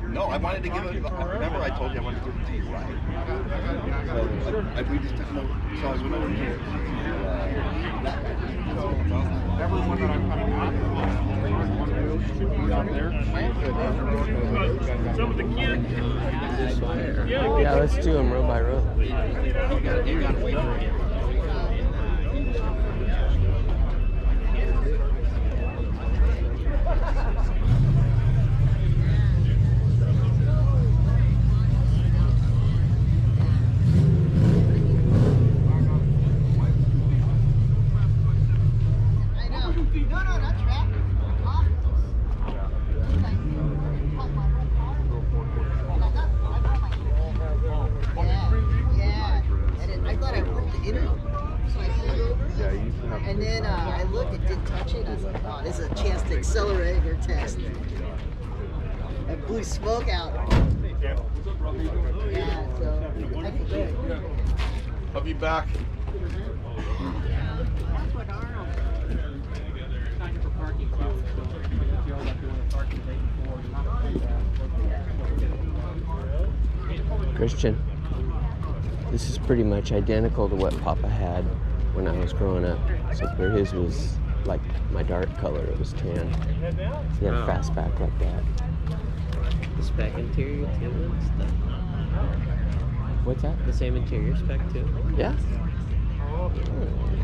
No, I wanted to give it. Remember, I told you I wanted to give it to you, right? So we just took no. So I went over here. Everyone that I'm coming out there. Some of the kids. Yeah, let's do them row by row. You gotta wait for it. And then I looked, it didn't touch it. I was like, oh, this is a chance to accelerate your test. And blew smoke out. Yeah, so I think good. I'll be back. That's what Arnold. Christian, this is pretty much identical to what Papa had when I was growing up. Except for his was like my dark color, it was tan. He had a fastback like that. The spec interior too and stuff. What's that? The same interior spec too. Yeah.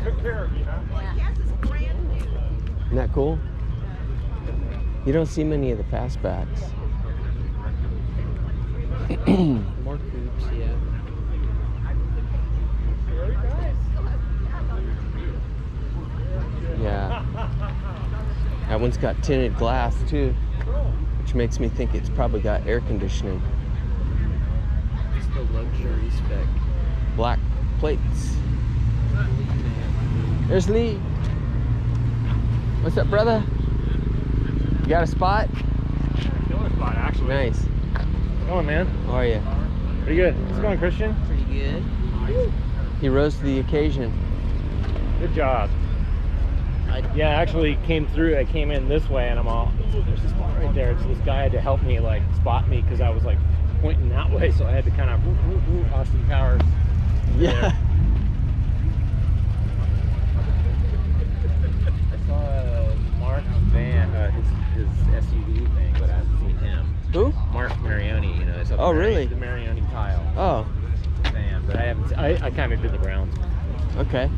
Took care of you, huh? Isn't that cool? You don't see many of the fastbacks. More coupes, yeah. Yeah. That one's got tinted glass too, which makes me think it's probably got air conditioning. It's the luxury spec. Black plates. There's Lee. What's up, brother? You got a spot? Killer spot, actually. Nice. How's it going, man? How are you? Pretty good. How's it going, Christian? Pretty good. He rose to the occasion. Good job. Yeah, I actually came through. I came in this way, and I'm all, there's a spot right there. So this guy had to help me, like, spot me because I was, like, pointing that way. So I had to kind of, Austin Powers. Yeah. There. I saw Mark's van, his SUV thing, but I haven't seen him. Who? Mark Marioni, you know. It's up Oh, there, really? The Marioni tile Oh, van, but I haven't. I kind of did the rounds. okay.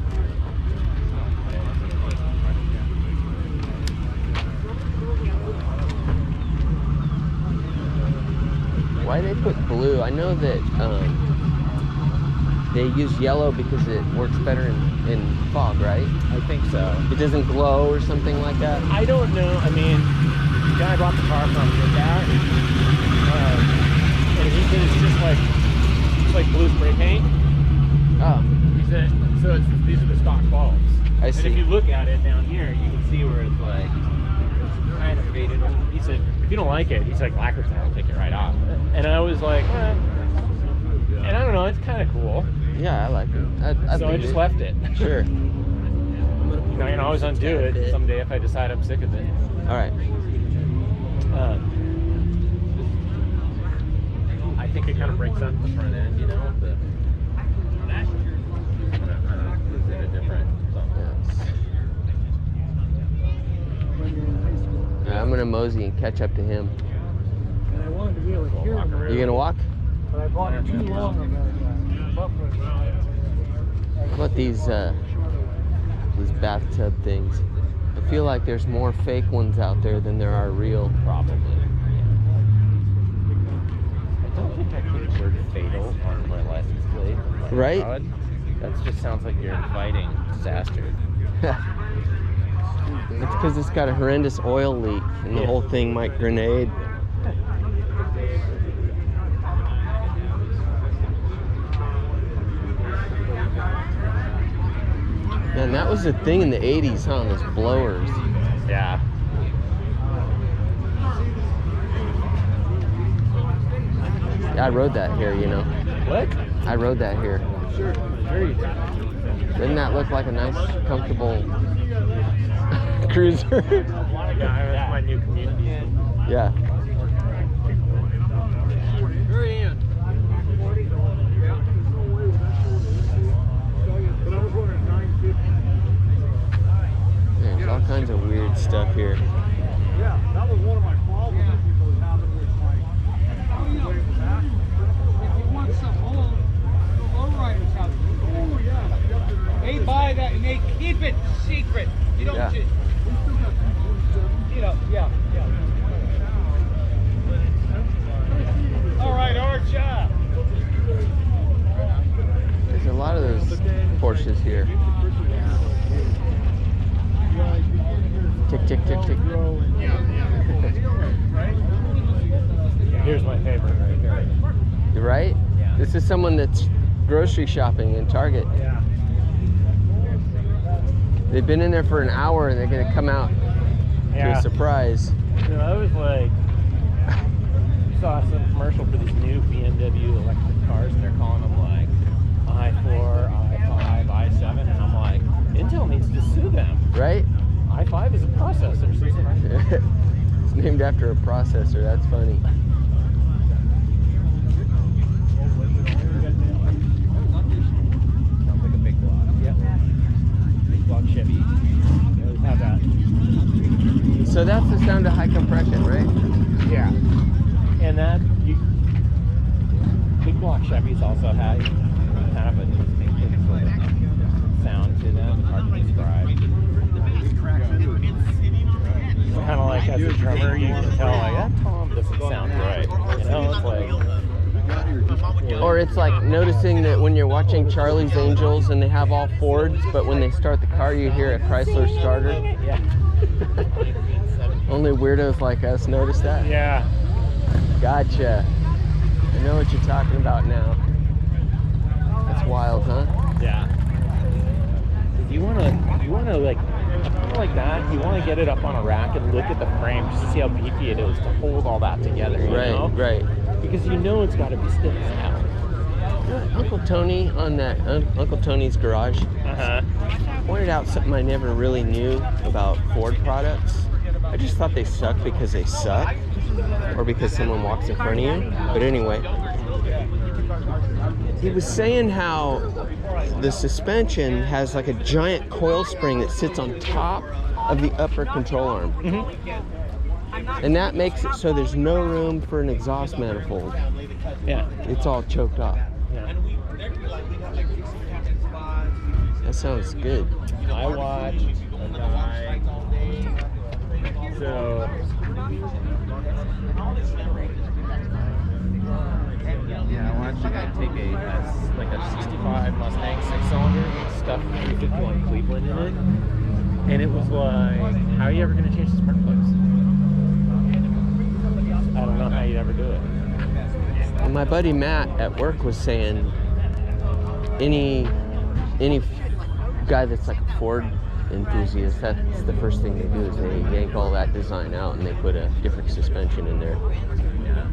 Why they put blue? I know that they use yellow because it works better in fog, right? I think so. It doesn't glow or something like that? I don't know. I mean, the guy I bought the car from did that, and he said it's just like blue spray paint. Oh, He said so. These are the stock bulbs. I And see. if you look at it down here, you can see where it's like kind of faded. He said, if you don't like it, he's like, lacquer time will take it right off. And I was like, and I don't know, it's kind of cool. yeah, I like it. So I just left it. Sure. You know, I can always undo it someday if I decide I'm sick of it. All right. I think it kind of breaks up the front end, you know. Gives it a different something. I'm gonna mosey and catch up to him. And I wanted to be able to hear him, You gonna walk? but I bought too long of a buffer. How about these bathtub things? I feel like there's more fake ones out there than there are real. Probably. I don't think I put the word fatal on my license plate. Right? That just sounds like you're inviting disaster. It's because it's got a horrendous oil leak and the whole thing might grenade. Man, that was the thing in the 80s, huh? Those blowers. Yeah. Yeah, I rode that here, you know. What? I rode that here. Sure. Sure you did. Doesn't that look like a nice, comfortable cruiser. Yeah, that's my new community. Yeah. There's all kinds of weird stuff here. Yeah, that was one of my problems that people was having with my way back. If you want some old, the lowriders have it. Oh yeah. They buy that and they keep it secret. You don't Yeah. just, you know, yeah. All right, Archer. There's a lot of those Porsches here. Tick, tick, tick, tick. Here's my favorite right here. You're right? Yeah. This is someone that's grocery shopping in Target. Yeah. They've been in there for an hour and they're going to come out to Yeah. a surprise. You know, I was like, saw some commercial for these new BMW electric cars, and they're calling them like i4, i5, i7, and I'm like, Intel needs to sue them. Right? i5 is a processor, so it's like, It's named after a processor. That's funny. sounds like a big block. Yep. Big block Chevy. You always have that. So that's the sound of high compression, right? Yeah. And that, big block Chevys also have kind of a distinctive sort of sound to them, hard to describe. It's kind of like as a drummer, you can tell like that tom doesn't sound right. You know, it's like. Or it's like noticing that when you're watching Charlie's Angels and they have all Fords, but when they start the car, you hear a Chrysler starter. Yeah. Only weirdos like us notice that. Yeah. Gotcha. I know what you're talking about now. That's wild, huh? Yeah. You wanna like like that. You want to get it up on a rack and look at the frame just to see how beefy it is to hold all that together. You know? Right. Because you know it's got to be stiff as hell. Uncle Tony on that Uncle Tony's Garage pointed out something I never really knew about Ford products. I just thought they suck because they suck, or because someone walks in front of you. But anyway, he was saying how the suspension has like a giant coil spring that sits on top of the upper control arm. And that makes it so there's no room for an exhaust manifold. Yeah. It's all choked off. Yeah. That sounds good. I watched a guy. So. Yeah, I watched a guy take a 65 Mustang 6-cylinder, stuff 351 Cleveland in it, and it was like, how are you ever going to change the spark plugs? I don't know how you'd ever do it. And my buddy Matt at work was saying any guy that's like a Ford enthusiast, that's the first thing they do is they yank all that design out and they put a different suspension in there. Yeah.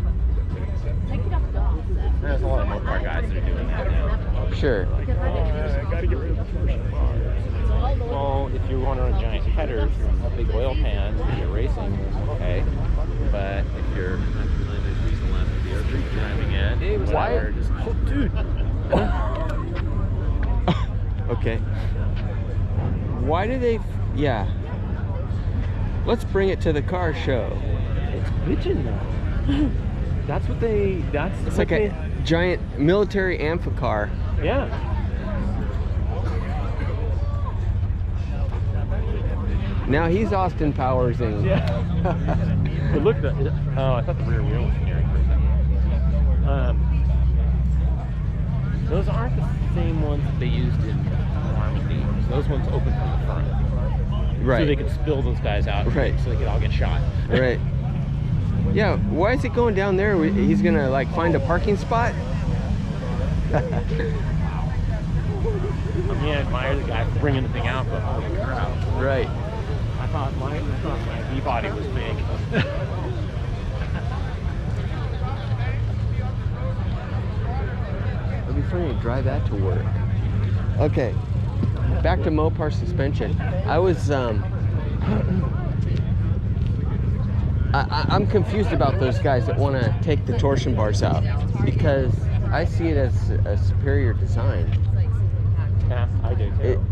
There's a lot of Mopar guys that are doing that now. Sure. Like, I gotta get rid of the torsion bars. Well, if you want to run giant headers, a big oil pan, and you're racing, okay. But if you're driving it, Why? just, oh, dude. Okay. Why do they? Yeah. Let's bring it to the car show. It's bitchin' though. That's what they. It's like a giant military amphicar. Yeah. Now he's Austin Powersing. Yeah. But look, I thought the rear wheel was steering for a second. Those aren't the same ones that they used in Normandy. Those ones open from the front. Right. So they could spill those guys out. Right. So they could all get shot. Right. Yeah, why is it going down there? He's gonna like find a parking spot? I mean, I admire the guy for bringing the thing out, but holy crap. Right. I thought my V-body was big. It'd be funny to drive that to work. Okay, back to Mopar suspension. I was I'm confused about those guys that want to take the torsion bars out, because I see it as a superior design. Yeah, I do too.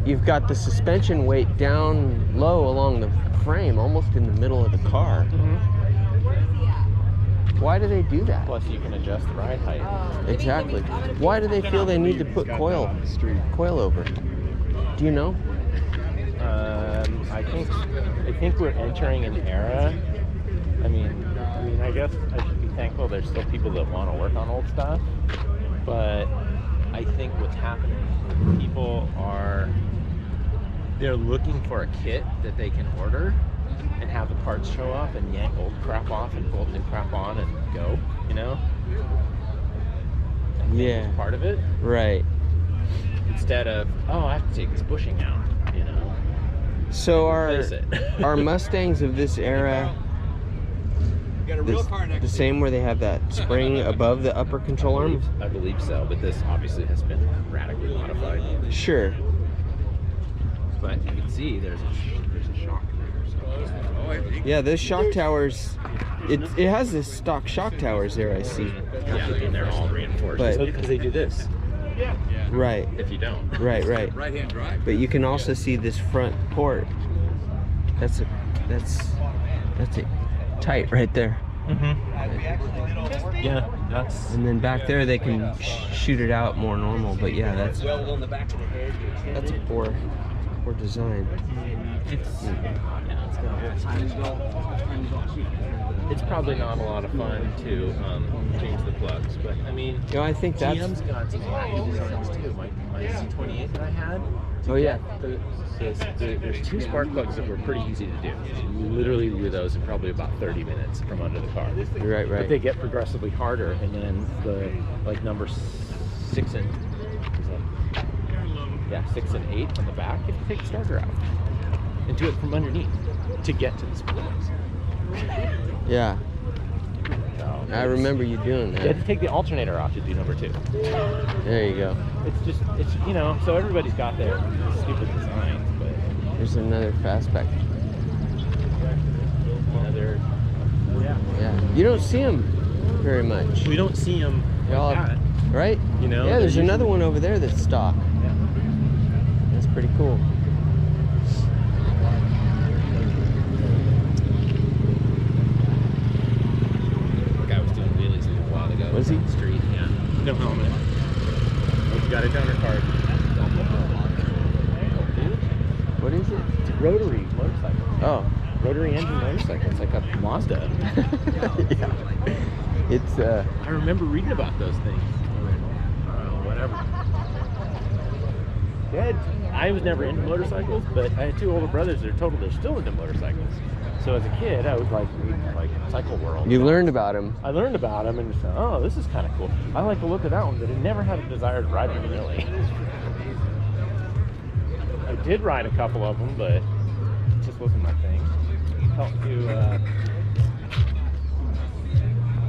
You've got the suspension weight down low along the frame, almost in the middle of the car. Why do they do that? Plus, you can adjust the ride height. Exactly. Why do they feel they need to put coil over? Do you know? I think we're entering an era. I mean, I guess I should be thankful there's still people that want to work on old stuff, but I think what's happening, people they're looking for a kit that they can order and have the parts show up and yank old crap off and bolt new crap on and go, you know? I think Yeah. it's part of it. Right. Instead of, oh, I have to take this bushing out, you know? So Replace it. are Mustangs of this era the same, where they have that spring above the upper control arm? I believe so, but this obviously has been radically modified. Sure. But you can see there's a shock there. So. Yeah, those shock towers, it has the stock shock towers there, I see. Yeah, and they're all reinforced. But- Because they do this. Right. If you don't. Right. Right-hand drive. But you can also see this front port. That's it tight right there. Yeah, that's. And then back there they can shoot it out more normal. But yeah, that's a poor design. It's probably not a lot of fun to change the plugs, but I mean, You know, I think that's. GM's got some wacky designs too. My C28 that I had. Oh yeah. There's two spark plugs that were pretty easy to do. You literally do those in probably about 30 minutes from under the car. Right. But they get progressively harder, and then the number 6 and 6 and 8 on the back, you have to take the starter out and do it from underneath to get to the sparks. Yeah. So, I remember you doing you had that. to take the alternator off to do number 2. There you go. It's you know, so everybody's got their stupid designs, but There's another fastback. another. Yeah. You don't see them very much. We don't see them Y'all like that. Right? You know, Yeah, there's they're another usually- one over there that's stock. That's pretty cool. Guy was doing wheelies a little while ago. Was he? On the street, yeah. No helmet. But you got a donor card. What is it? It's a rotary motorcycle. Oh. Rotary engine motorcycle. It's like a Mazda. Yeah. It's I remember reading about those things. Whatever. Yeah, I was never into motorcycles, but I had 2 older brothers that are they're still into motorcycles. So as a kid, I was like reading like Cycle World. you learned about them. I learned about them and just thought, oh, this is kind of cool. I like the look of that one, but I never had a desire to ride one really. I did ride a couple of them, but it just wasn't my thing. Felt too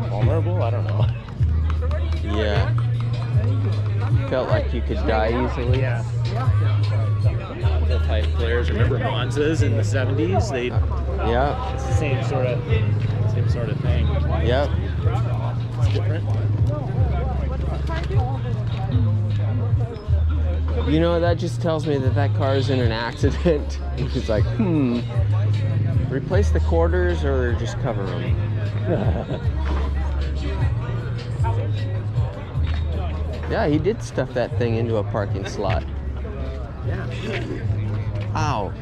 vulnerable. I don't know. Yeah. Felt like you could die easily. Yeah. The type players. Remember Monzas in the 70s? They. Yeah. It's the same sort of thing. Yep. It's different. You know, that just tells me that car is in an accident. He's like, replace the quarters or just cover them. Yeah, he did stuff that thing into a parking slot. Yeah. Ow.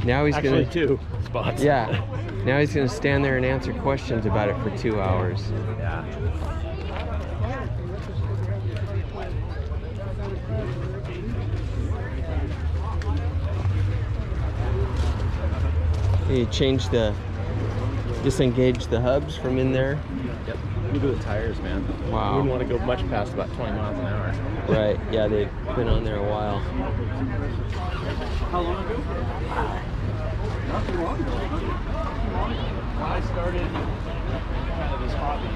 Now he's Actually, gonna. 2 spots. Yeah. Now he's gonna stand there and answer questions about it for 2 hours. Yeah. You disengage the hubs from in there. Yep. Look at the tires, man. Wow. You wouldn't want to go much past about 20 miles an hour. Right. Yeah, they've been on there a while. How long ago? Not too long ago. I started kind of this hobby.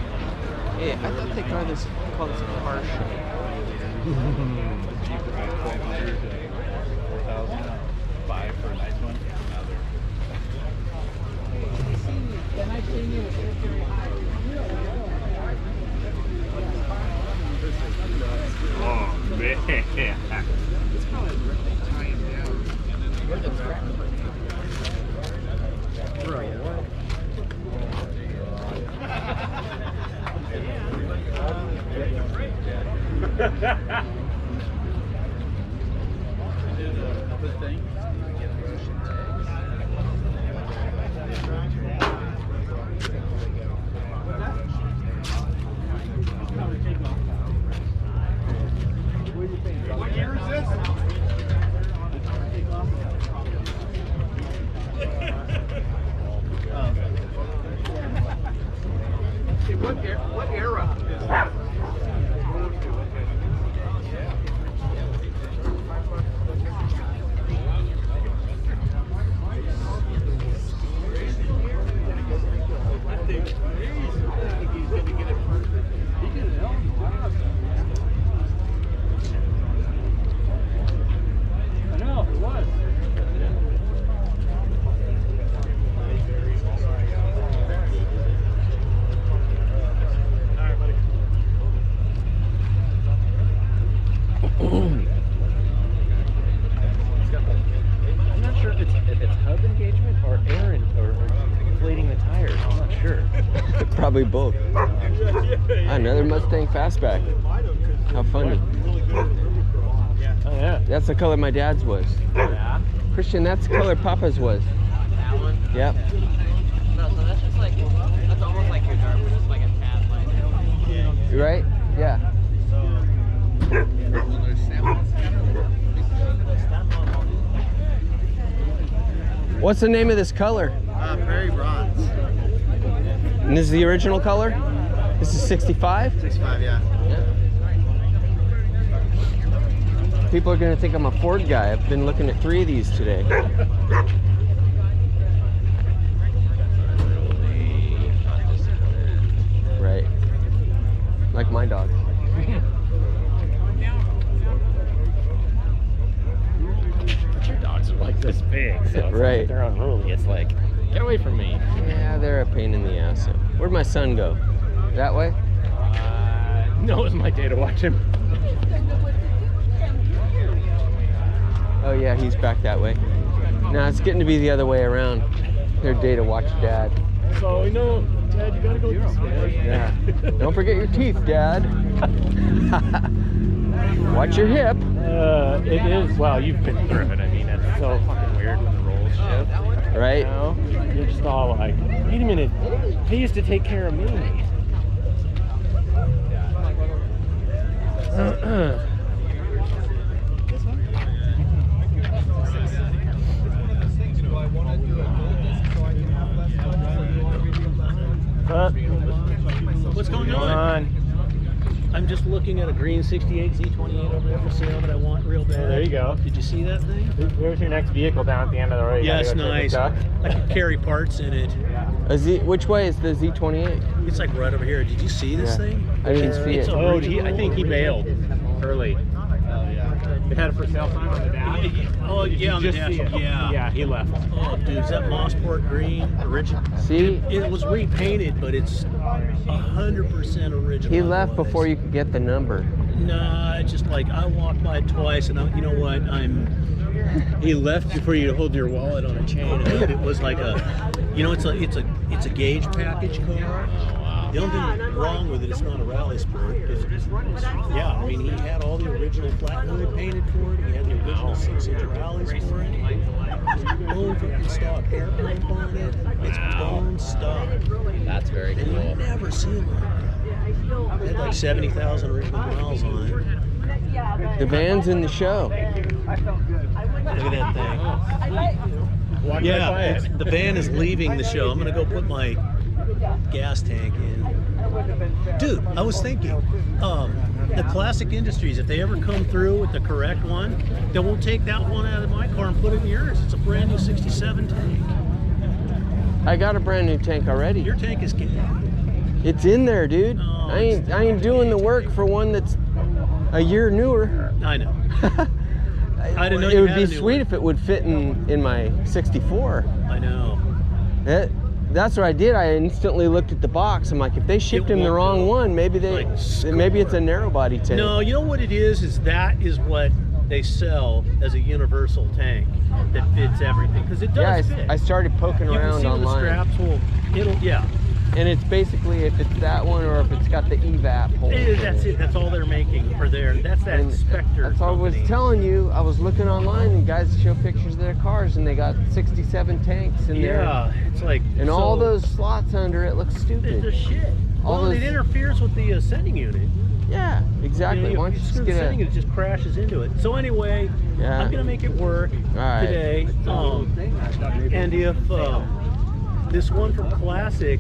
Hey, I thought they call this a car show. Cheap for about 1,200 to 4,000. 5 for a nice one. Now they're Oh man. What year is this? What era is that? I know, it was. I'm not sure if it's hub engagement or air or inflating the tires. I'm not sure. Probably both. Another Mustang Fastback. How funny. Oh yeah. That's the color my dad's was. Yeah. Christian, that's the color Papa's was. That one? Yep. No, so that's just like, that's almost like your dark, but just like a tad lighter. Right? Yeah. What's the name of this color? Prairie Bronze. And this is the original color? This is 65? 65, yeah. People are going to think I'm a Ford guy. I've been looking at 3 of these today. Right. Like my dog. But your dogs are like this big, so it's Right. like they're unruly. It's like, get away from me. Yeah, they're a pain in the ass. Where'd my son go? That way? No, it was my day to watch him. Oh yeah, he's back that way. Now it's getting to be the other way around. Their day to watch Dad. So, no, Dad, you gotta go this way. Yeah. Don't forget your teeth, Dad. Watch your hip. It is, well, you've been through it. I mean, it's so fucking weird when the roles shift. Right? You know? You're just all like, wait a minute, he used to take care of me. What's going on? I'm just looking at a green 68 Z28 over there for sale that I want real bad. There you go. Did you see that thing? There's your next vehicle down at the end of the road. You Yeah, gotta it's go take a nice. duck. I can carry parts in it. Which way is the Z28? It's like right over here. Did you see this Yeah. thing? I didn't see It's it. Oh, original, I think he bailed early. Oh, yeah. It had a for sale sign on the dash. Oh, Did you yeah, on the just dash. see it? Yeah. Yeah, he left. Oh, dude, is that Mossport green original? See? It was repainted, but it's 100% original. He left otherwise. before you could get the number. Nah, it's just like I walked by twice, and you know what? He left before you hold your wallet on a chain. It was like it's a gauge package car. Oh, wow. The only thing wrong with it, it's not a rally sport. Yeah, I mean, he had all the original flat hood painted for it. He had the original 6-inch rallies for it. Bone fucking stock air pump on it. It's bone stock. That's very And cool. you never see them like that. It had like 70,000 original miles on it. The van's in the show. Look at that thing. Walk Yeah, right by it. the van is leaving the show. I'm gonna go put my gas tank in. Dude, I was thinking, the Classic Industries, if they ever come through with the correct one, they won't take that one out of my car and put it in yours. It's a brand new 67 tank. I got a brand new tank already. Your tank is It's in there, dude. Oh, I ain't doing the work for one that's A year newer. I know. I didn't know It you would had be a new sweet one. if it would fit in my 64. I know. That's what I did. I instantly looked at the box. I'm like, if they shipped him the won't wrong do. one, maybe maybe it's a narrow body tank. No, you know what it is that is what they sell as a universal tank that fits everything, because it does fit. I started poking You can around see where the online. straps will, yeah. And it's basically if it's that one or if it's got the evap hole. That's it. That's all they're making for their. That's that And Spectre. that's all I was company. telling you. I was looking online and guys show pictures of their cars and they got 67 tanks in there. Yeah, it's like. And so, all those slots under it look It's stupid. the shit. All Well, those- it interferes with the sending unit. Yeah, exactly. You know, Why don't you if just screw get the sending a... unit, it just crashes into it. So anyway, Yeah. I'm gonna make it work right. today. And if this one from Classic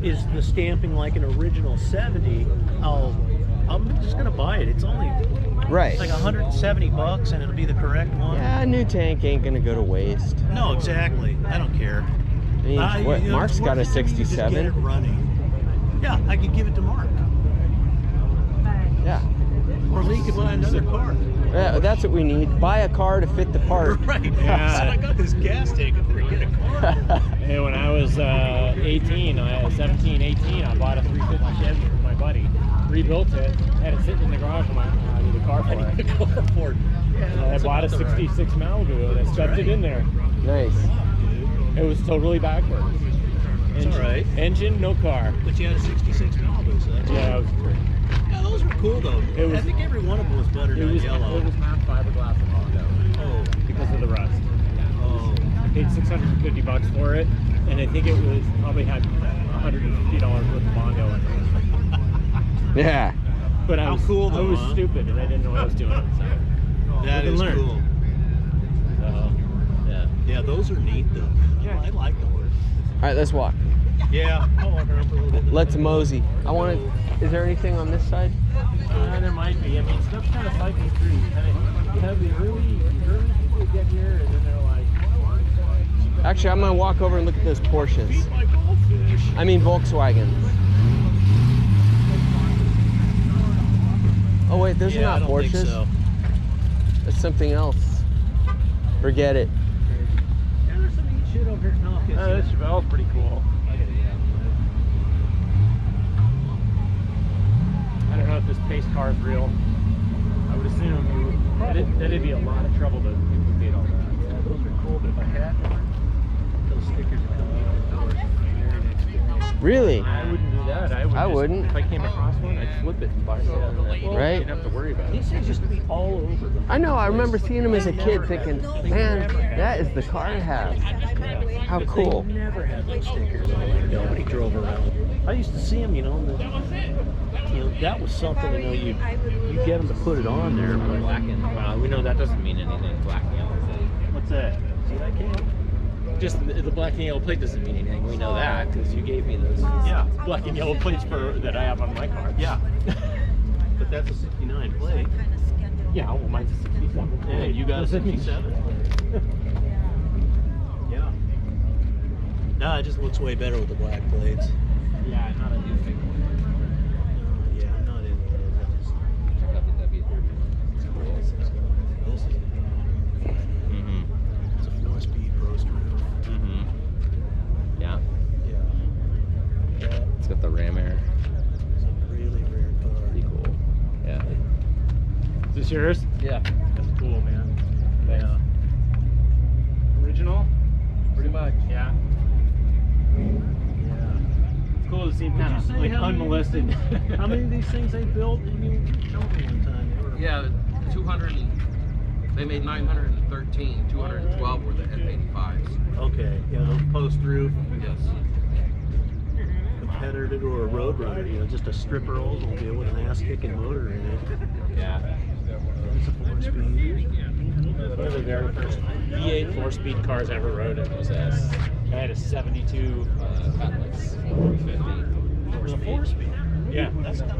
is the stamping like an original 70, I'm just gonna buy it. It's only Right. like $170 and it'll be the correct one. Yeah, a new tank ain't gonna go to waste. No, exactly. I don't care. I mean, what? You know, Mark's it's got a worth it to me to just get 67. it running. Yeah, I could give it to Mark. Yeah. Or Lee could buy another car. Yeah, that's what we need. Buy a car to fit the part. Right. Yeah. So I got this gas tank. I'm gonna get a car. Hey, when I was 18, 18, I bought a 350 Chevy for my buddy. Rebuilt it, had it sitting in the garage. I'm like, I need a car for it. The car for it. And I bought a 66 Malibu and I stuffed it in there. Nice. It was totally backwards. It's all right. Engine, no car. But you had a 66 Malibu, so that's Yeah, it was great. Yeah, those were cool though. It was- I think every one of them was butternut yellow. It was matte fiberglass and Mondo Oh, because of the rust. oh. I paid $650 for it, and I think it was probably had $150 worth of Mondo in it. Yeah. But I How was cool I though, was huh? stupid and I didn't know what I was doing. So, That Live and is learn. cool. so yeah. Yeah, those are neat though. Yeah. I like those. All right, let's walk. Yeah, I'll walk around for a little bit. Let's mosey. I want to. Is there anything on this side? There might be. I mean, stuff's kind of cycling through. You have the early people get here, and then they're like, Actually, I'm gonna walk over and look at those Porsches. Feed my goldfish. I mean Volkswagens. Oh wait, those Yeah, are I not don't think Porsches. so. That's something else. Forget it. Yeah, there's some neat shit over here. No, okay, this Chevelle's pretty cool. I don't know if this pace car is real. I would assume that'd be a lot of trouble to duplicate all that. Yeah, those are cool, but if I had one, those stickers would come out the doors. Very next experience. Really? I wouldn't do that. I wouldn't. If I came across one, I'd flip it and buy it. Right? You don't have to worry about it. These things used to be all over the I know. I remember seeing them as a kid, thinking, "Man, that is the car to have." How cool! They never had those stickers on it. Nobody drove around. I used to see them, you know, that was something, you know, you get them to put it on there. But Black and well, we know that doesn't mean anything. Black and yellow. what's that? See that can? Just the black and yellow plate doesn't mean anything. We know that because you gave me those Yeah. black and yellow plates that I have on my car. Yeah. But that's a 69 plate. Yeah, well, mine's a 67. Yeah, you got a 67. Yeah. No, it just looks way better with the black plates. Yeah, not a new thing. Yeah, I'm not into those. I just Check out the W30. this is Mm-hmm. it's a 4-speed roadster. Mm-hmm. Yeah. Yeah. It's got the ram air. It's a really rare car. Pretty cool. Yeah. Is this yours? Yeah. That's cool, man. Yeah. Original? Pretty much. Yeah. It's cool to see kind you of say like how many- unmolested. How many of these things they built? You told me one time they were. Yeah, 200. They made 913. 212 were the F85s. Okay. Yeah, those post roof Yes. competitor or a road runner. You know, just a stripper Oldsmobile with an ass-kicking motor in it. Yeah. It's a 4-speed. One of the very first V8 4-speed cars I ever rode in was I had a 72 Cutlass 350. It was a 4-speed. Yeah, That's not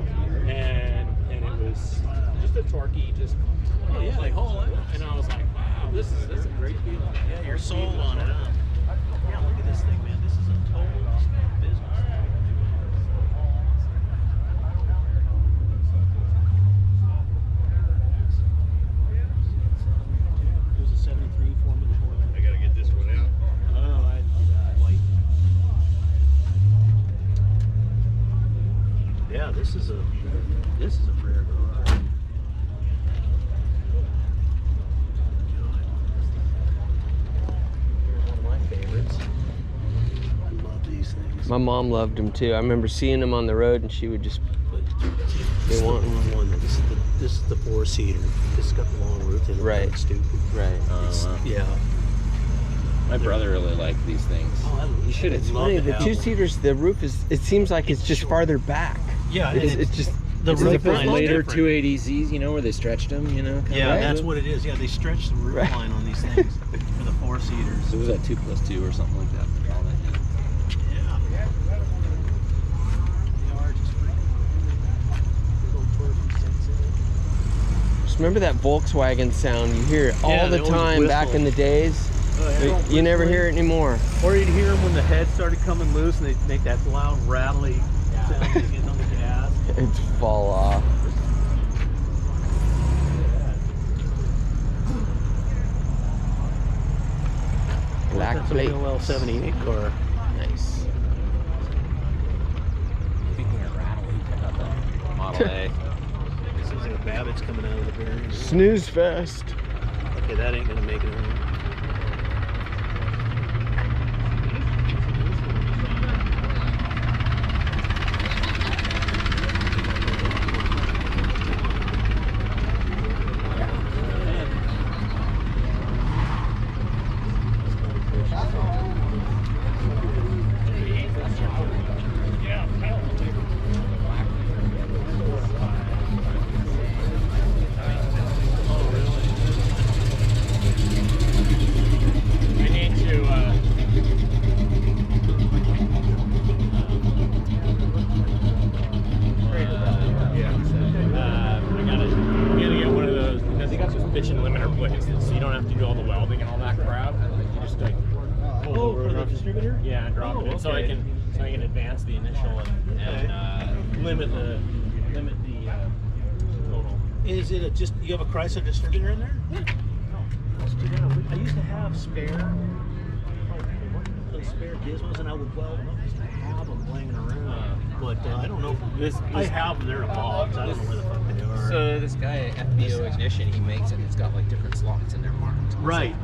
and it was just a torquey, just Oh yeah, they haul it. and I was like, wow, this is a great feeling. Yeah, you're sold on it, huh? Yeah, look at this thing, man. This is a total business. My mom loved them too. I remember seeing them on the road, and she would just. They want one. This is the 4-seater. This has got the long roof. They look Right. like stupid. Right. Yeah. My brother really liked these things. You should have. The 2-seaters, the roof is. It seems like it's just farther back. Yeah, It's just. the It's roof like those line later different. 280Zs, you know, where they stretched them, you know? Yeah, Right. that's what it is. Yeah, they stretch the roof Right. line on these things for the 4-seaters. So it was that 2+2 or something like that. All that, Yeah. They are just big old torque sensor. Just remember that Volkswagen sound. You hear it all Yeah, the they always time back whistle. in the days. You never hear it anymore. Or you'd hear them when the head started coming loose and they'd make that loud, rattly sound when you get on the gas. It'd fall off. Black That's plate. a real 78 car. Nice. Speaking of rattling, check out that Model A. This is like a Babbitt's coming out of the bearing. Snooze fest. Okay, that ain't gonna make it home. I need to, I gotta get one of those, because they got those bitchin' limiter plates, so you don't have to do all the welding and all that crap. You just like pull the for the distributor? Yeah, and drop it in, so I okay. can advance the initial and limit the total. Is it you have a Chrysler distributor in there? Yeah. Let's do that. I used to have spare gizmos, and I would weld them up just to have them laying around. But I don't know. I have them. They're in a box. I don't know where the fuck they are. So this guy at FBO Ignition, he makes it. It's got like different slots in there marked. Right.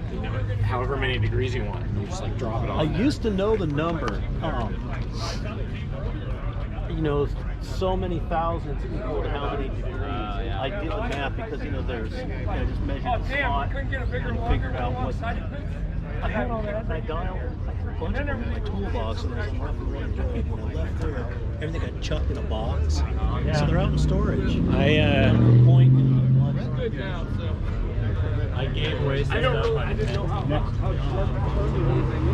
So, you know, however many degrees you want, you just like drop it on. I used to know the number. You know, so many thousands equal to how many degrees. Yeah. I did the math because I just measured the slot and figured out what. I had all that, and I dialed. I had a bunch of them in my toolbox, and as I'm roughing around the road, when I left there, everything got chucked in a box. So they're out in storage. I Good now, so. I gave away some stuff. I didn't know how much.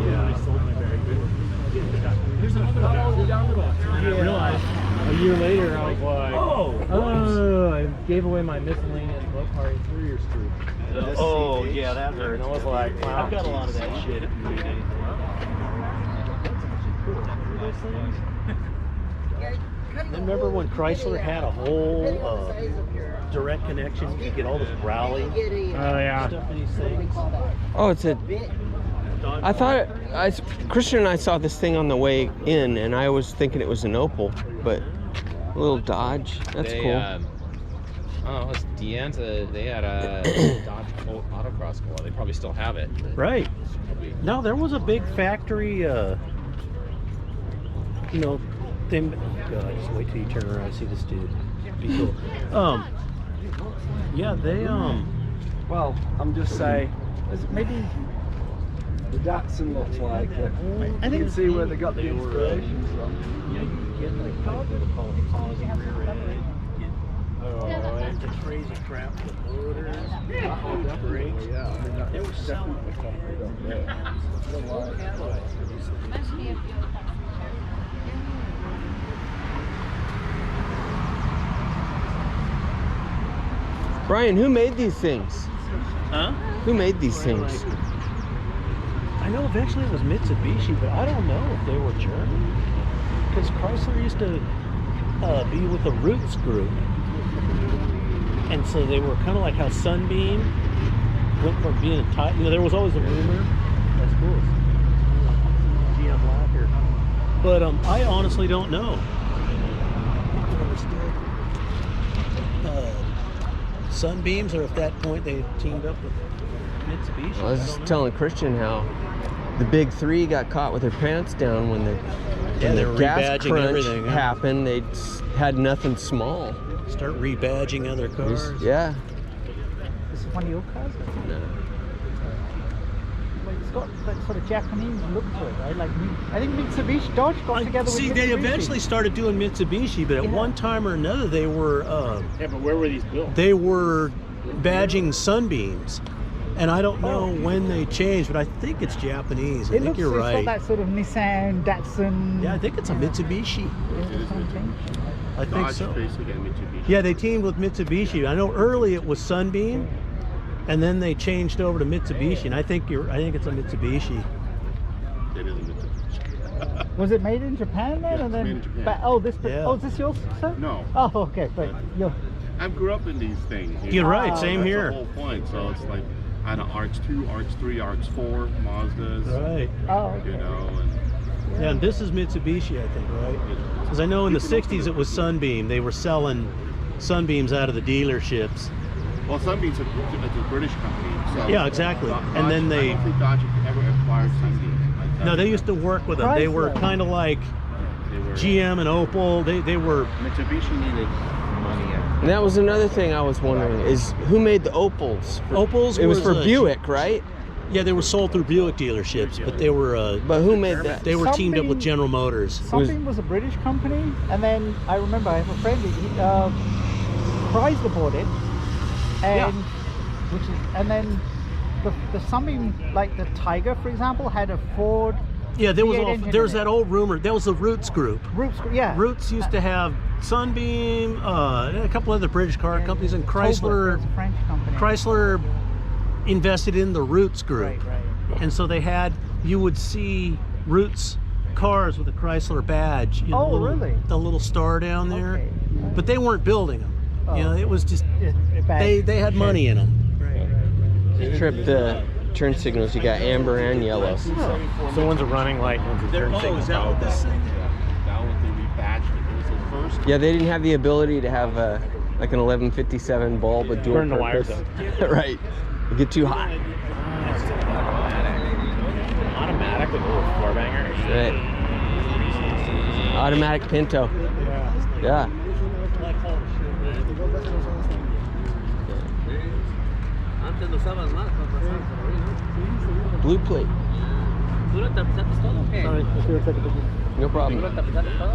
Yeah, I sold my very good. Here's another one. I realized a year later, I was like, oh, I gave away my miscellaneous Mopar interior street. Oh, yeah, that hurts. And I was like, wow. I've got a lot of that shit at the meeting. Remember when Chrysler had a whole direct connection? You could get all this rally yeah. stuff in these things. Oh, it's a. I thought Christian and I saw this thing on the way in, and I was thinking it was an Opel, but a little Dodge. That's cool. Oh, it's Deanta. They had a Dodge Autocross. Well, they probably still have it. Right. No, there was a big factory, you know, thing. God, just wait till you turn around and see this dude. Be cool. Yeah, they, Well, I'm just saying, maybe the Datsun looks like it. I think You can see where they got the inspiration from. yeah, you can get like what call it pausing rear end. Get the crazy crap with the motors, the brakes. Yeah, I mean, They were that's selling definitely copied up there. Brian, who made these things? Huh? Who made these things? I know eventually it was Mitsubishi, but I don't know if they were German. Because Chrysler used to be with the Roots group. And so they were kind of like how Sunbeam went from being a type. You know, there was always a rumor. That's cool. GM Blacker. But I honestly don't know. Sunbeams, or if at that point they teamed up with Mitsubishi. I was just telling Christian how the big three got caught with their pants down when the they were gas rebadging crunch everything. Yeah. happened. They had nothing small. Start rebadging other cars. Yeah. This is one of your cars? No. Well, it's got that sort of Japanese look to it, right? Like, I think Mitsubishi Dodge got together with See, Mitsubishi. they eventually started doing Mitsubishi, but at one time or another, they were Yeah, but where were these built? they were badging Sunbeams, and I don't know when they changed, but I think it's Japanese. I It think looks you're it's right. got that sort of Nissan, Datsun. Yeah, I think it's a Mitsubishi. Something. I think Dodge so. basically and Mitsubishi. Yeah, they teamed with Mitsubishi. I know early it was Sunbeam, and then they changed over to Mitsubishi, and I think it's a Mitsubishi. It is a Mitsubishi. Was it made in Japan then? Yeah, and it's then made in Japan. Yeah. is this yours, sir? No. Oh, okay. But I grew up in these things. You're know? right, same That's here. the whole point. So it's like I had an RX-2, RX-3, RX-4, Mazdas. Right. okay. You know, and Yeah, and this is Mitsubishi, I think, right? Because I know in the 60s it was Sunbeam. They were selling Sunbeams out of the dealerships. well, Sunbeam's it's a British company. So Yeah, exactly. Dodge, And then I they- don't think Dodge ever acquired Sunbeam. Like, No, they used to work with them. They were Chrysler. kind of like They were, GM and Opel. They were, Mitsubishi needed money. And that was another thing I was wondering is who made the Opals? Opals It was was for a- Buick, right? yeah, they were sold through Buick dealerships, but they were But who made that? they were teamed up with Sunbeam- General Motors. Something was a British company, and then I remember I have a friend. Chrysler bought it, and and then the Sunbeam, like the Tiger, for example, had a Ford. Yeah, there was V8 engine there was in it. that old rumor. That was the Roots group. Yeah. Roots used to have Sunbeam, and a couple other British car companies, and Cobra, Chrysler. it's a French company. Chrysler invested in the Roots group, Right. and so you would see Roots cars with a Chrysler badge. You know, Oh, little- really? The little star down there, Okay. but they weren't building them. You know, it was just Bad. they had money in them. Trip the turn signals. You got amber and yellow. So one's a running light, one's a turn signal. is that what this thing? That was they rebadged it. It was the first. Yeah, they didn't have the ability to have like an 1157 bulb with dual Burn the wires purpose. Right. You get too hot. Automatic with a little floor banger. Right. Automatic Pinto. Yeah. Antes lo usabas más para pasar por ahí, ¿no? Blue plate. ¿Tú lo tapizaste todo o qué? No ¿Tú problem. lo tapizaste todo?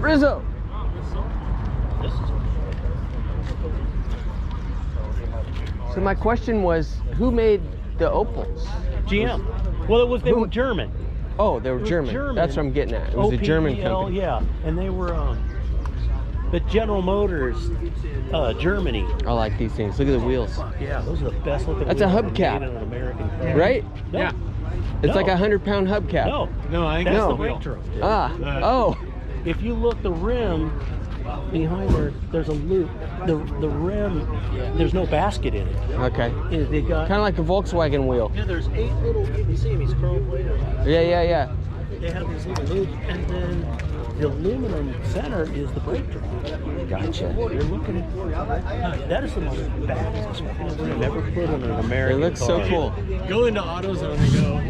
Rizzo. So my question was, who made the Opals? GM. Well, they were German. Oh, they were was German. German. That's what I'm getting at. It was a German OPEL, company. Yeah, and they were. But General Motors, Germany. I like these things. Look at the wheels. Yeah, those are the best looking. That's a wheels ever hubcap. made in an American car. Right? No. Yeah. It's No. like a 100-pound hubcap. No, I think that's No. the brake drum. Ah. Oh. If you look, the rim behind there's a loop. The rim, there's no basket in it. Okay. They got Kind of like a Volkswagen wheel. yeah. There's 8 little. You see them? He's chrome plated. Yeah. They have these little loops, and then the aluminum center is the brake drum. Gotcha. You're looking at that is the most badass fucking rim ever put on an It American looks so car. cool. Go into AutoZone and go,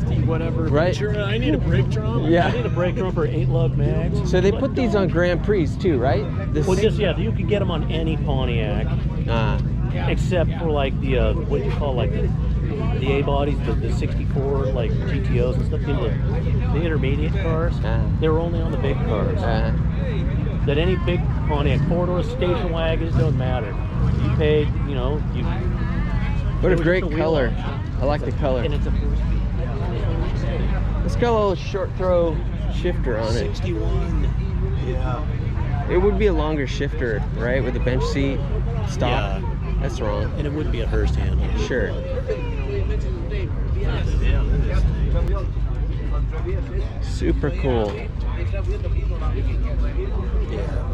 60 whatever. Right. Sure, I need a brake drum. I need Yeah. a brake drum for 8 lug mags. So they put these on Grand Prix too, right? This Well, just yeah, you can get them on any Pontiac, except for like the what do you call like the A bodies, the 64 like GTOs and stuff. The intermediate cars, they're only on the big cars. That any big Pontiac 4-door station wagons doesn't matter. You paid, you know, you. What a it was great just a wheel color. option. I like the color. And it's a It's got a little short throw shifter on it. 61. Yeah. It would be a longer shifter, right? With a bench seat, stop. Yeah. That's wrong. And it would be a Hurst handle. Sure. Super cool. Yeah,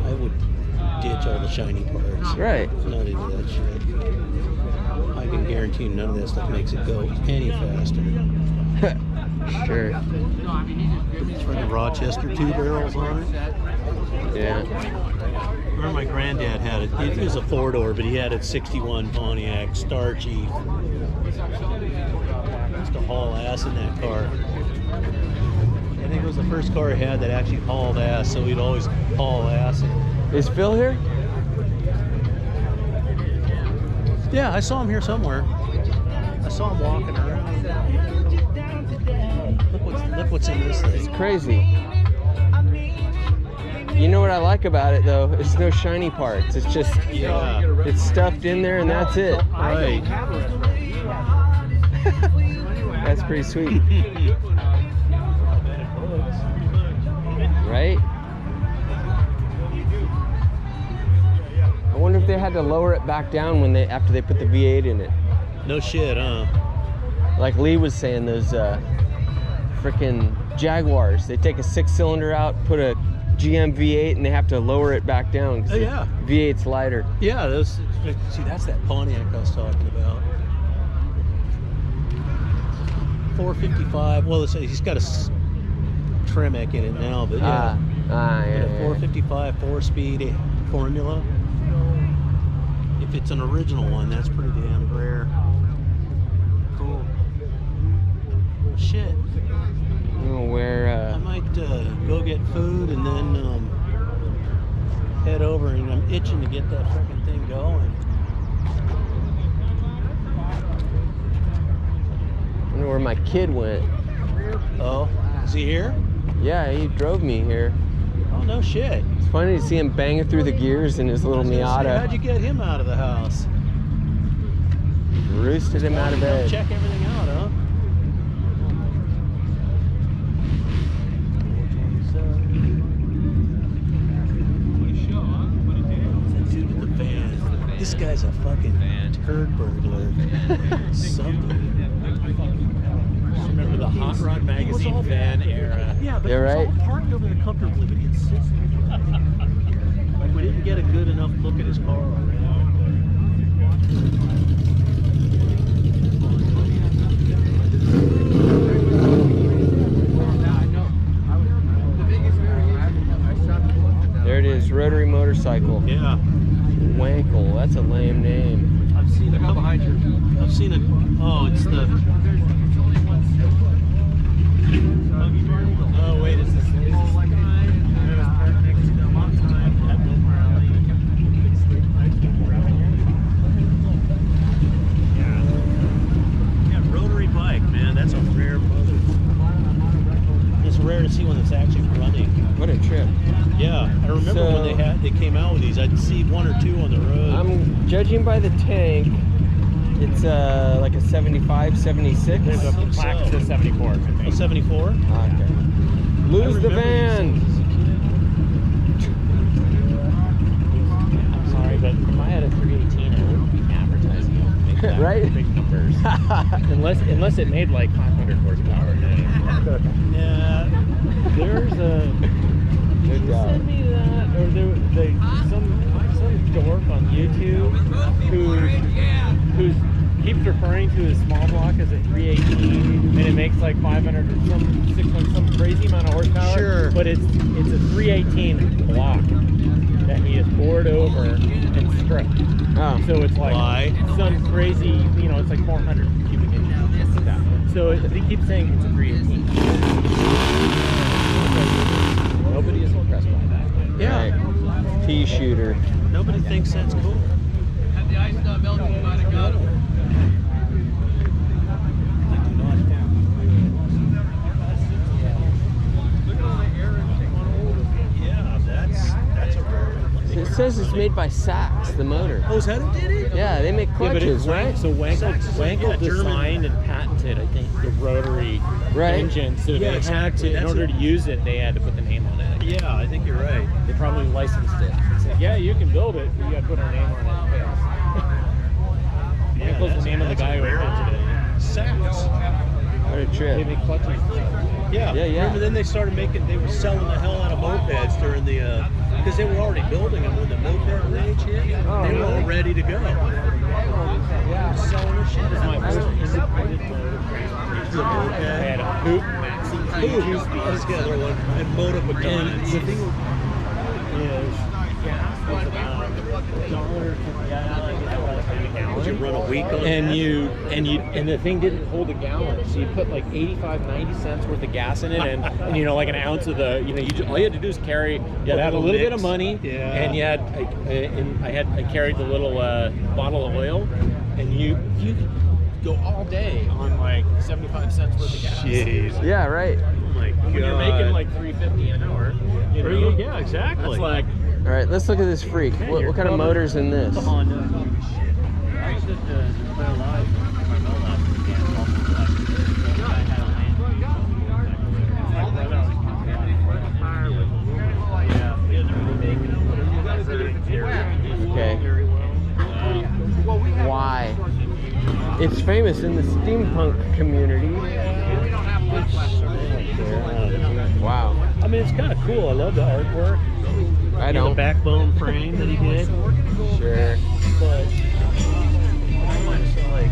I would ditch all the shiny parts. Right. Not into that shit. I can guarantee none of that stuff makes it go any faster. Sure. For the Rochester 2 barrels on it. Yeah. I remember my granddad had it. It was a 4-door, but he had it 61 Pontiac Star Chief. Used to haul ass in that car. I think it was the first car he had that actually hauled ass, so he'd always haul ass. Is Phil here? Yeah, I saw him here somewhere. I saw him walking around. Look what's in this thing. It's crazy. You know what I like about it though? It's no shiny parts. It's just, it's stuffed in there and that's it. Right. That's pretty sweet. Right? I wonder if they had to lower it back down when after they put the V8 in it. No shit, huh? Like Lee was saying, those frickin' Jaguars, they take a 6-cylinder out, put a GM V8, and they have to lower it back down because yeah. the V8's lighter. Yeah, those. See, that's that Pontiac I was talking about. 455. Well, he's got a Tremec in it now, but yeah. Yeah. 455 4-speed formula. If it's an original one, that's pretty damn rare. Cool. Shit. Where I might go get food and then head over, and I'm itching to get that freaking thing going. I wonder where my kid went. Oh, is he here? Yeah, he drove me here. Oh, no shit. It's funny to see him banging through the gears in his little Miata. How'd you get him out of the house? Roosted him out of bed. Check everything out, huh? This guy's a fucking turd burglar. Something. Remember the Hot Rod magazine van era? Yeah, but Yeah, it was right. all parked over there comfortably, but he insisted. Like we didn't get a good enough look at his car already. There it is, rotary motorcycle. Yeah. Wankle, that's a lame name. I've seen a couple behind you. I've seen it. Oh, it's the. Oh wait, is this guy? I was parked next to them one time at Mopar Alley. Yeah, rotary bike, man. That's a rare mother. It's rare to see one that's actually running. What a trip. Yeah, I remember when they came out with these. I'd see 1 or 2 on the road. I'm judging by the tank. It's like a 75, 76. There's a plaque to 74. Oh, 74? Okay. Lose the van. I'm sorry, but if I had a 318, I wouldn't be advertising it. Make that Right? Big numbers. unless it made like 500 horsepower. Yeah. There's a. Good job. Send me that, or some dork on YouTube who keeps referring to his small block as a 318, and it makes like 500 or some 600, some crazy amount of horsepower. Sure. But it's a 318 block that he has bored over and stripped. Oh. So it's like Why? some crazy, it's like 400 cubic inches. Something like that. So he keeps saying it's a 318. Nobody is impressed by that. Yeah. Right. Pea shooter. Nobody thinks that's cool. Had the ice not melted, you might have got it. Yeah, that's a rare one. It says it's made by Sachs, the motor. Oh, is that it, did it? Yeah, they make clutches, right? So Wankel German. designed and patented, I think, the rotary Right. engine. So Yeah, they had to, in that's order it. to use it, they had to put the name on it. Yeah, I think you're right. They probably licensed it. Said, yeah, you can build it, but you got to put our name on it. Wankel's the name of the guy who invented it. Sachs. What a They trip. make clutches. Yeah. Yeah, yeah. Remember then they started they were selling the hell out of mopeds during the, because they were already building them when the moped rage hit. Oh, They were all really? ready to go. Yeah. Selling the shit This is out my of first them. independent mode of transportation. The moped. I had a hoop. This guy throw one and mowed up a gun. And the thing is, gas was about $1 Would you run a week on and that? and the thing didn't hold a gallon, so you put like 85-90 cents worth of gas in it, and you know, like an ounce of the, you know, all you had to do is carry. You had a little bit of money, Yeah. and you had I carried the little bottle of oil, and you could go all day on like 75 cents worth of gas. Jeez. Yeah, right. Oh my god. When you're making like $3.50 an hour, you know, Yeah, exactly. that's like. All right, let's look at this freak. What kind of motor's in this? Come on now. I used to play a lot of my bell last weekend. I had a Okay. Why? It's famous in the steampunk community. Wow. I mean, it's kind of cool. I love the artwork. I The don't. backbone frame that he did. Sure. But it's like,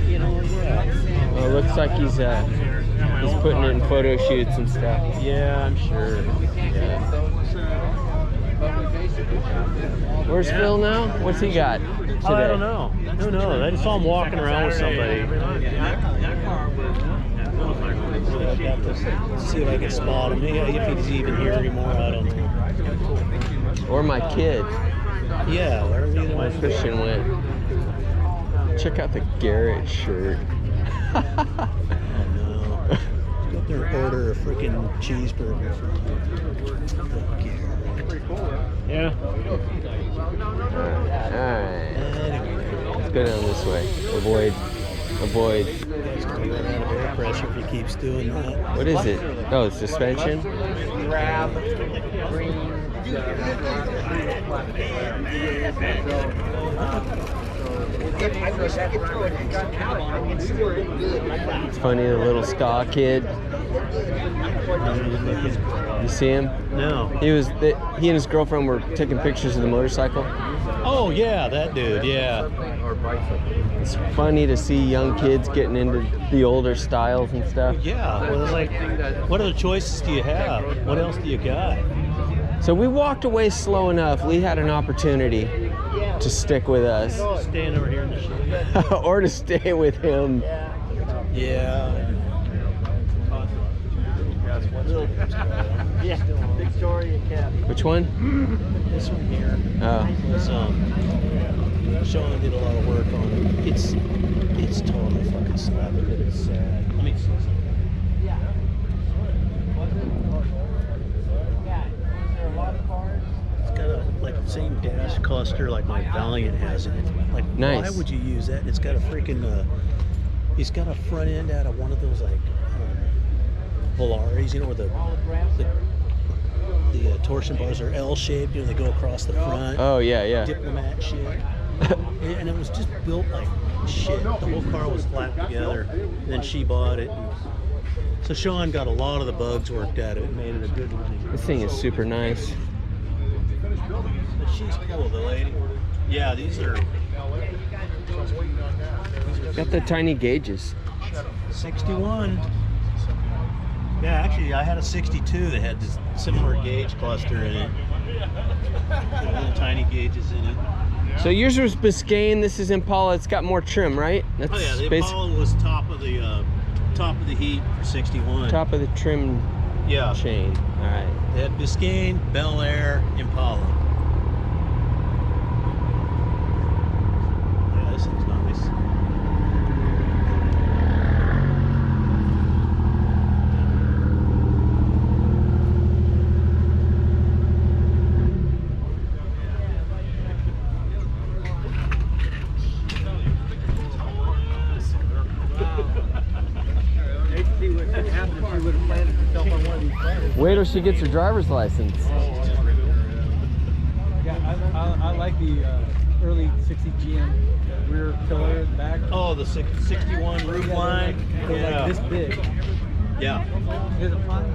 you know, yeah. Well, it looks like he's putting it in photo shoots and stuff. Yeah, I'm sure. Yeah. Where's Phil now? What's he got today? Oh, I don't know. Who knows? I just saw him walking around with somebody. See if I can spot him. Maybe if he's even here anymore, I don't know. Or my kid. Yeah, wherever either My one. Christian went. Check out the Garrett shirt. Oh no. Go up there and order a freaking cheeseburger from Yeah. Alright. Let's go down this way. Avoid. He's gonna run out of air pressure if he keeps doing that. What is it? Oh, it's suspension? Grab green. It's funny, the little ska kid. You see him? No. He and his girlfriend were taking pictures of the motorcycle. Oh yeah, that dude. Yeah. It's funny to see young kids getting into the older styles and stuff. Yeah. Well, it's like, what other choices do you have? What else do you got? So we walked away slow enough. Lee had an opportunity to stick with us Stand over here in the shade. or to stay with him. Yeah. Yeah. Victoria Cap. Which one? This one here Oh. was Sean did a lot of work on it. It's totally fucking sloppy, but it's sad. I mean, it's got a like same dash cluster like my Valiant has in it. Like, Nice. why would you use that? It's got a freaking he's got a front end out of one of those like Volaris, you know, where the torsion bars are L-shaped, you know, they go across the front. Oh, yeah. Diplomat shit. And it was just built like shit. The whole car was slapped together. And then she bought it. And so Sean got a lot of the bugs worked out of it, made it a good one. This thing is super nice. But she's cool, the lady. Yeah, these are Got the tiny gauges. 61. Yeah, actually, I had a 62 that had this similar gauge cluster in it. Little tiny gauges in it. So yours was Biscayne. This is Impala. It's got more trim, right? That's Oh yeah, the basi- Impala was top of the heat for 61. top of the trim Yeah. chain. All right. They had Biscayne, Bel Air, Impala. Yeah, this thing's nice. Wait till she gets her driver's license. Yeah, I like the early 60 GM rear pillar in the back. Oh, the 61 roof line. They're like this big. Yeah. There's a plan.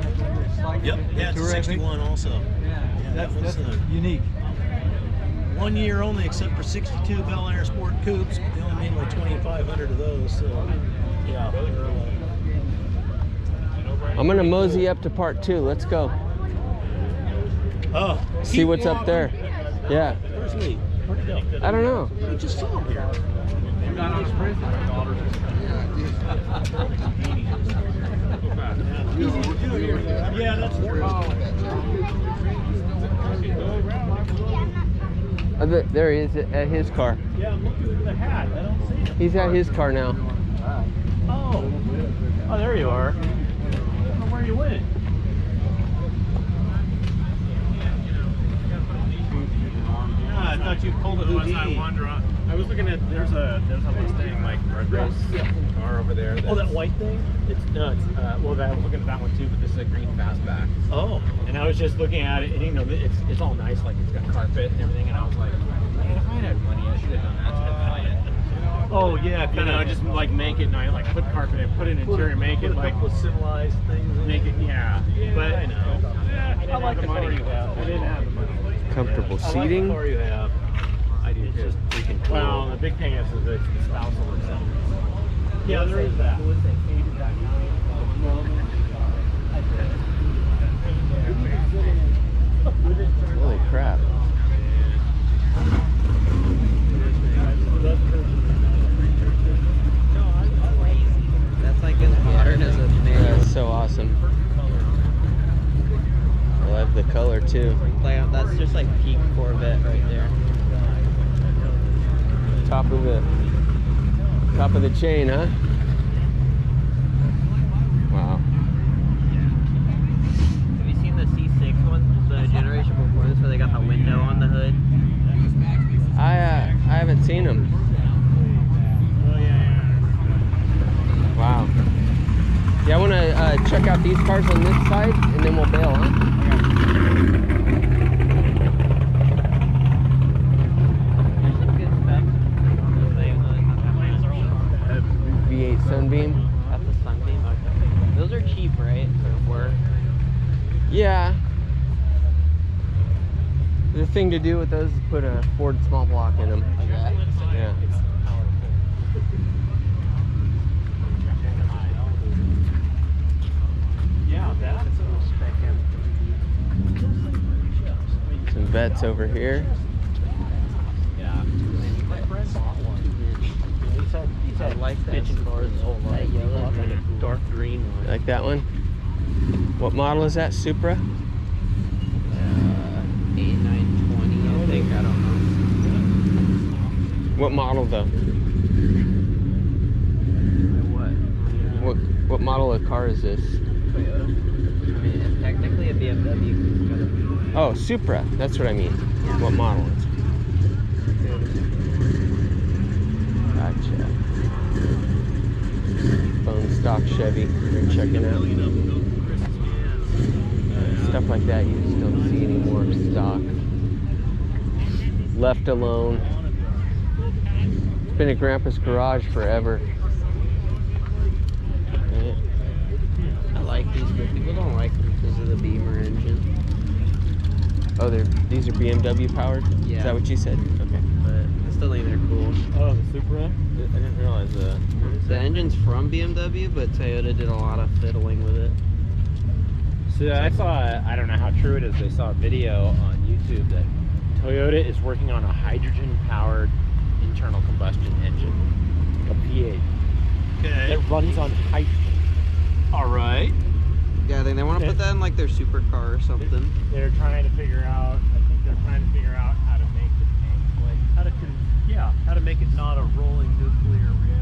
It's like Yep. Yeah, it's a terrific. 61 also. Yeah, Yeah, that's that was, unique. 1 year only, except for 62 Bel Air Sport coupes. They only made like 2,500 of those. So yeah. I'm gonna mosey up to part 2. Let's go. Oh, See what's up there. Yeah. Where's Lee? Where'd he go? I don't know. I just saw him here. Yeah, that's There he is at his car. Yeah, I'm looking for the hat. I don't see him. He's at his car now. Oh, there you are. I don't know where you went. Yeah, I thought you pulled a Houdini. I was looking at there's a Mustang like road race car over there. Oh, that white thing? It's well, I was looking at that one too, but this is a green fastback. Oh. And I was just looking at it, and you know, it's all nice, like it's got carpet and everything, and I was like, man, if I had money, I should have done that to the Oh yeah, you know, just like make it nice, like put carpet in, put an interior, make it like with civilized things. make it, yeah. But I know. I like the money. I didn't have the money. Comfortable I like the seating. car you have. I do too. Freaking cool. Well, the big thing is the spousal incentive. Yeah, there is that. Holy crap. That's like as modern as a That's so awesome. I love the color too. Like, that's just like peak Corvette right there. Top of the chain, huh? Wow. Have you seen the C6 one, the generation before this, where they got the window on the hood? I haven't seen them. Wow. Yeah, I want to check out these cars on this side, and then we'll bail, huh? V8 Sunbeam. That's a Sunbeam. Okay. Those are cheap, right? Or were? Yeah. The thing to do with those is put a Ford small block in them. Like that? Yeah. Some vets over here. I like that. That yellow. Like a dark green one. Like that one? What model is that? Supra? 8920, I think. I don't know. What model though? What? What model of car is this? Toyota. I mean, it's technically a BMW. Oh, Supra. That's what I mean. What model is it? Gotcha. Bone stock Chevy. We're checking out. Stuff like that you just don't see anymore. Stock. Left alone. It's been at Grandpa's garage forever. Yeah. I like these, but people don't like them because of the Beamer engine. Oh, these are BMW powered? Yeah. Is that what you said? Okay. But I still think they're cool. Oh, the Supra? I didn't realize that. The engine's from BMW, but Toyota did a lot of fiddling with it. So I saw, I don't know how true it is, I saw a video on YouTube that Toyota is working on a hydrogen-powered internal combustion engine, a V8, Okay. that runs on hydrogen. All right. Yeah, I think they want to put that in like their supercar or something. They're trying to figure out, I think they're trying to figure out how to make the tank like, How to make it not a rolling nuclear reactor.